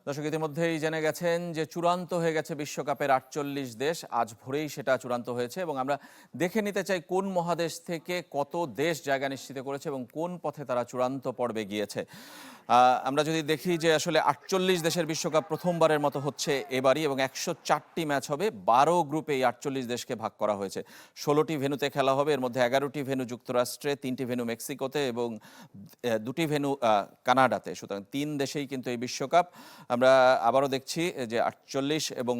দর্শক ইতিমধ্যেই জেনে গেছেন যে চূড়ান্ত হয়ে গেছে বিশ্বকাপের ৪৮ দেশ। আজ ভোরেই সেটা চূড়ান্ত হয়েছে এবং আমরা দেখে নিতে চাই কোন মহাদেশ থেকে কত দেশ জায়গা নিশ্চিত করেছে এবং কোন পথে তারা চূড়ান্ত পর্বে গিয়েছে। আমরা যদি দেখি যে আসলে ৪৮ দেশের বিশ্বকাপ প্রথমবারের মতো হচ্ছে এবারই এবং ১০৪টি ম্যাচ হবে। ১২ গ্রুপে এই ৪৮ দেশকে ভাগ করা হয়েছে। ১৬টি ভেন্যুতে খেলা হবে, এর মধ্যে ১১টি ভেন্যু যুক্তরাষ্ট্রে, ৩টি ভেন্যু মেক্সিকোতে এবং ২টি ভেন্যু কানাডাতে। সুতরাং ৩ দেশেই কিন্তু এই বিশ্বকাপ। আমরা আবারও দেখছি যে ৪৮ এবং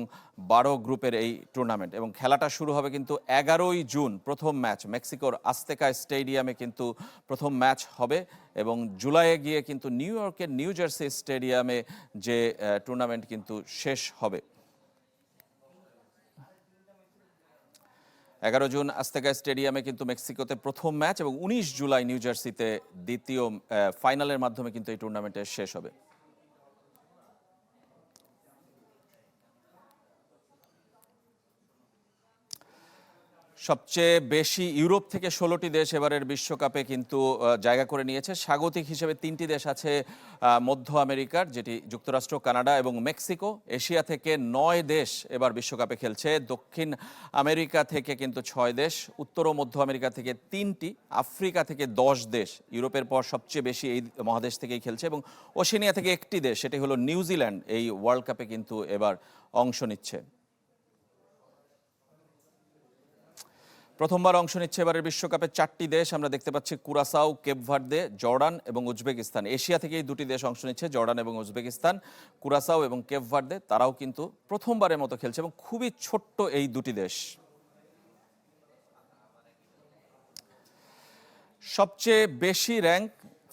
১২ গ্রুপের এই টুর্নামেন্ট এবং খেলাটা শুরু হবে কিন্তু ১১ই জুন। প্রথম ম্যাচ মেক্সিকোর আস্তেকা স্টেডিয়ামে কিন্তু প্রথম ম্যাচ হবে এবং জুলাইয়ে গিয়ে কিন্তু নিউ ইয়র্কের নিউ জার্সি স্টেডিয়ামে যে টুর্নামেন্ট কিন্তু শেষ হবে। ১১ জুন আস্তেকা স্টেডিয়ামে কিন্তু মেক্সিকোতে প্রথম ম্যাচ এবং ১৯ জুলাই নিউ জার্সিতে দ্বিতীয় ফাইনালের মাধ্যমে কিন্তু এই টুর্নামেন্টের শেষ হবে। সবচেয়ে বেশি ইউরোপ থেকে ১৬টি দেশ এবারের বিশ্বকাপে কিন্তু জায়গা করে নিয়েছে। স্বাগতিক হিসেবে ৩টি দেশ আছে মধ্য আমেরিকার, যেটি যুক্তরাষ্ট্র, কানাডা এবং মেক্সিকো। এশিয়া থেকে ৯ দেশ এবার বিশ্বকাপে খেলছে। দক্ষিণ আমেরিকা থেকে কিন্তু ৬ দেশ, উত্তর ও মধ্য আমেরিকা থেকে ৩টি, আফ্রিকা থেকে ১০ দেশ। ইউরোপের পর সবচেয়ে বেশি এই মহাদেশ থেকেই খেলছে এবং ওশেনিয়া থেকে একটি দেশ, সেটি হলো নিউজিল্যান্ড, এই ওয়ার্ল্ড কাপে কিন্তু এবার অংশ নিচ্ছে। প্রথমবার অংশ নিচ্ছে এবারের বিশ্বকাপে ৪টি দেশ। আমরা দেখতে পাচ্ছি কুরাসাও, কেপ ভার্দে, জর্ডান এবং উজবেকিস্তান। এশিয়া থেকেই দুটি দেশ অংশ নিচ্ছে, জর্ডান এবং উজবেকিস্তান। কুরাসাও এবং কেপ ভার্দে তারাও কিন্তু প্রথমবারের মতো খেলছে এবং খুবই ছোট্ট এই দুটি দেশ। সবচেয়ে বেশি র্যাঙ্ক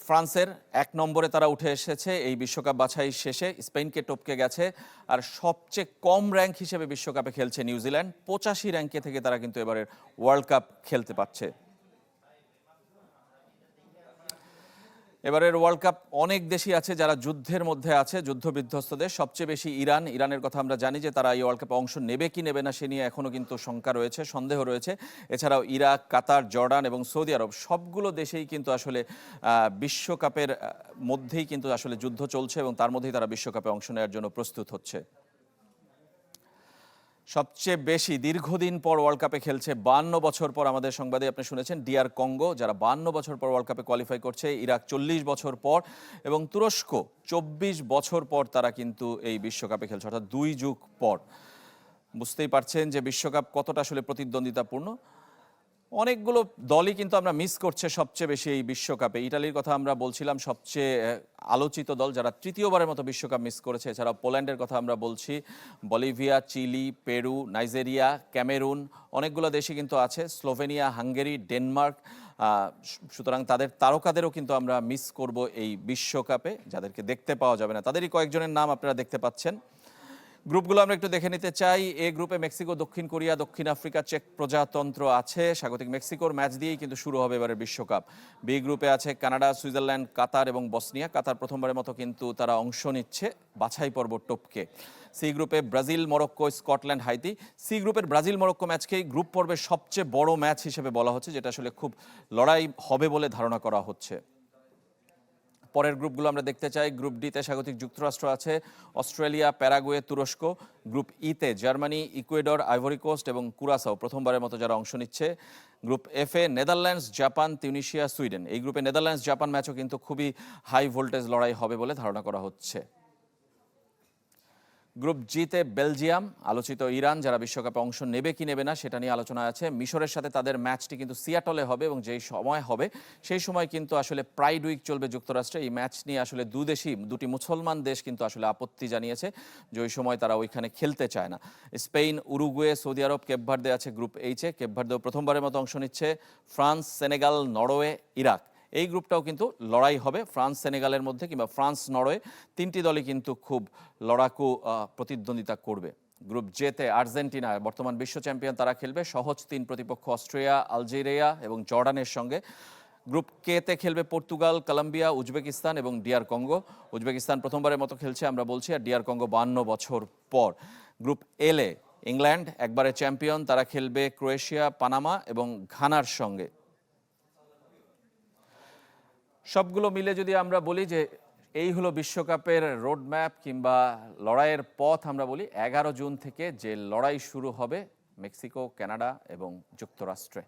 ফ্রান্সের, ১ নম্বরে তারা উঠে এসেছে এই বিশ্বকাপ বাছাই শেষে, স্পেনকে টপকে গেছে। আর সবচেয়ে কম র্যাঙ্ক হিসেবে বিশ্বকাপে খেলছে নিউজিল্যান্ড, ৮৫ র্যাঙ্কে থেকে তারা কিন্তু এবারের ওয়ার্ল্ড কাপ খেলতে পারছে। এবারের ওয়ার্ল্ড কাপ অনেক দেশই আছে যারা যুদ্ধের মধ্যে আছে, যুদ্ধবিধ্বস্ত দেশ। সবচেয়ে বেশি ইরানের কথা আমরা জানি যে তারা এই ওয়ার্ল্ড কাপে অংশ নেবে কি নেবে না সে নিয়ে এখনও কিন্তু শঙ্কা রয়েছে, সন্দেহ রয়েছে। এছাড়াও ইরাক, কাতার, জর্ডান এবং সৌদি আরব সবগুলো দেশেই কিন্তু আসলে বিশ্বকাপের মধ্যেই কিন্তু আসলে যুদ্ধ চলছে এবং তার মধ্যেই তারা বিশ্বকাপে অংশ নেওয়ার জন্য প্রস্তুত হচ্ছে। সবচেয়ে বেশি দীর্ঘদিন পর ওয়ার্ল্ড কাপে খেলছে, ৫২ বছর পর, আমাদের সংবাদে আপনি শুনেছেন, ডিআর কঙ্গো, যারা ৫২ বছর পর ওয়ার্ল্ড কাপে কোয়ালিফাই করছে। ইরাক ৪০ বছর পর এবং তুরস্ক ২৪ বছর পর তারা কিন্তু এই বিশ্বকাপে খেলছে, অর্থাৎ ২ যুগ পর। বুঝতেই পারছেন যে বিশ্বকাপ কতটা আসলে প্রতিদ্বন্দ্বিতাপূর্ণ। অনেকগুলো দলই কিন্তু আমরা মিস করছে সবচেয়ে বেশি এই বিশ্বকাপে। ইটালির কথা আমরা বলছিলাম, সবচেয়ে আলোচিত দল, যারা তৃতীয়বারের মতো বিশ্বকাপ মিস করেছে। এছাড়াও পোল্যান্ডের কথা আমরা বলছি, Bolivia, Chile, Peru, Nigeria, Cameroon, অনেকগুলো দেশই কিন্তু আছে, স্লোভেনিয়া, হাঙ্গেরি, ডেনমার্ক। সুতরাং তাদের তারকাদেরও কিন্তু আমরা মিস করব এই বিশ্বকাপে, যাদেরকে দেখতে পাওয়া যাবে না। তাদেরই কয়েকজনের নাম আপনারা দেখতে পাচ্ছেন। গ্রুপগুলো আমরা একটু দেখে নিতে চাই। এ গ্রুপে মেক্সিকো, দক্ষিণ কোরিয়া, দক্ষিণ আফ্রিকা, চেক প্রজাতন্ত্র আছে। স্বাগতিক মেক্সিকোর ম্যাচ দিয়েই কিন্তু শুরু হবে এবারের বিশ্বকাপ। বি গ্রুপে আছে কানাডা, সুইজারল্যান্ড, কাতার এবং বসনিয়া। কাতার প্রথমবারের মতো কিন্তু তারা অংশ নিচ্ছে বাছাই পর্ব টপকে। সি গ্রুপে Brazil, Morocco, Scotland, Haiti. C গ্রুপের ব্রাজিল মরক্কো ম্যাচকেই গ্রুপ পর্বের সবচেয়ে বড় ম্যাচ হিসেবে বলা হচ্ছে, যেটা আসলে খুব লড়াই হবে বলে ধারণা করা হচ্ছে। পরের গ্রুপগুলো আমরা দেখতে চাই। গ্রুপ ডিতে স্বাগতিক যুক্তরাষ্ট্র আছে, অস্ট্রেলিয়া, প্যারাগুয়ে, তুরস্ক। গ্রুপ ইতে জার্মানি, ইকুয়েডর, আইভরি কোস্ট এবং কুরাসাও প্রথমবারের মতো যারা অংশ নিচ্ছে। গ্রুপ এফে নেদারল্যান্ডস, জাপান, তিউনিশিয়া, সুইডেন। এই গ্রুপে নেদারল্যান্ডস জাপান ম্যাচও কিন্তু খুবই হাই ভোল্টেজ লড়াই হবে বলে ধারণা করা হচ্ছে। গ্রুপ জিতে বেলজিয়াম, আলোচিত ইরান, যারা বিশ্বকাপে অংশ নেবে কি নেবে না সেটা নিয়ে আলোচনা আছে। মিশরের সাথে তাদের ম্যাচটি কিন্তু সিয়াটলে হবে এবং যেই সময় হবে সেই সময় কিন্তু আসলে প্রাইড উইক চলবে যুক্তরাষ্ট্রে। এই ম্যাচ নিয়ে আসলে দুটি মুসলমান দেশ কিন্তু আসলে আপত্তি জানিয়েছে যে ওই সময় তারা ওইখানে খেলতে চায় না। স্পেন, উরুগুয়ে, সৌদি আরব, কেপ ভার্দে আছে গ্রুপ এইচে। কেপ ভার্দেও প্রথমবারের মতো অংশ নিচ্ছে। France, Senegal, Norway, Iraq. এই গ্রুপটাও কিন্তু লড়াই হবে ফ্রান্স সেনেগালের মধ্যে, কিংবা ফ্রান্স নরওয়ে। ৩টি দলই কিন্তু খুব লড়াকু প্রতিদ্বন্দ্বিতা করবে। গ্রুপ জেতে আর্জেন্টিনা, বর্তমান বিশ্ব চ্যাম্পিয়ন, তারা খেলবে সহজ ৩ প্রতিপক্ষ অস্ট্রিয়া, আলজেরিয়া এবং জর্ডানের সঙ্গে। গ্রুপ কেতে খেলবে পর্তুগাল, কলম্বিয়া, উজবেকিস্তান এবং ডিআর কঙ্গো। উজবেকিস্তান প্রথমবারের মতো খেলছে আমরা বলছি, আর ডিআর কঙ্গো ৫২ বছর পর। গ্রুপ এলে ইংল্যান্ড, একবারে চ্যাম্পিয়ন, তারা খেলবে ক্রোয়েশিয়া, পানামা এবং ঘানার সঙ্গে। সবগুলো মিলে যদি আমরা বলি যে এই হলো বিশ্বকাপের রোডম্যাপ কিংবা লড়াইয়ের পথ আমরা বলি। 11 জুন থেকে যে লড়াই শুরু হবে মেক্সিকো, কানাডা এবং যুক্তরাষ্ট্রে।